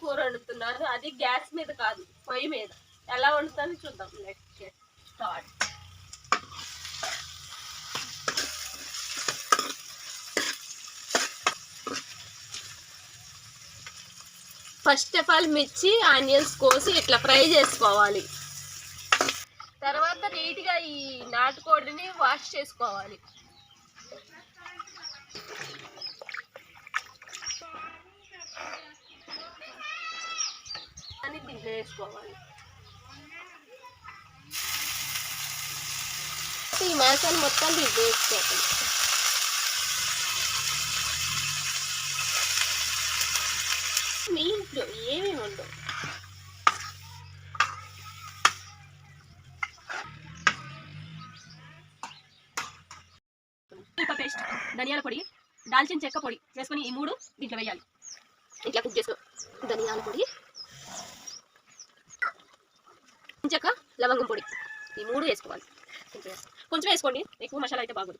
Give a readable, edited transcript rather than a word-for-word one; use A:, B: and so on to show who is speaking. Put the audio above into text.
A: కూర వండుతున్నాను. అది గ్యాస్ మీద కాదు, పొయ్యి మీద. ఎలా వండుతానో చూద్దాం. Let's get start. First of all మిర్చి ఆనియన్స్ కోసి ఇట్లా ఫ్రై చేసుకోవాలి. తర్వాత నీట్గా ఈ నాటుకోడిని వాష్ చేసుకోవాలి. అని దీంట్లో వేసుకోవాలి. ఈ మాంసాన్ని మొత్తం దీంట్లో వేసుకోవాలి. మీ ఇంట్లో ఏమేమి ఉండవు. పేస్ట్, ధనియాల పొడి, దాల్చిన చెక్క పొడి వేసుకొని ఈ 3 దీంట్లో వేయాలి. ఇట్లా కుక్ చేసుకో. ధనియాల పొడి, చెక్క, లవంగం పొడి, ఈ 3 వేసుకోవాలి. కొంచెం వేసుకోండి, ఎక్కువ మసాలా అయితే బాగోదు.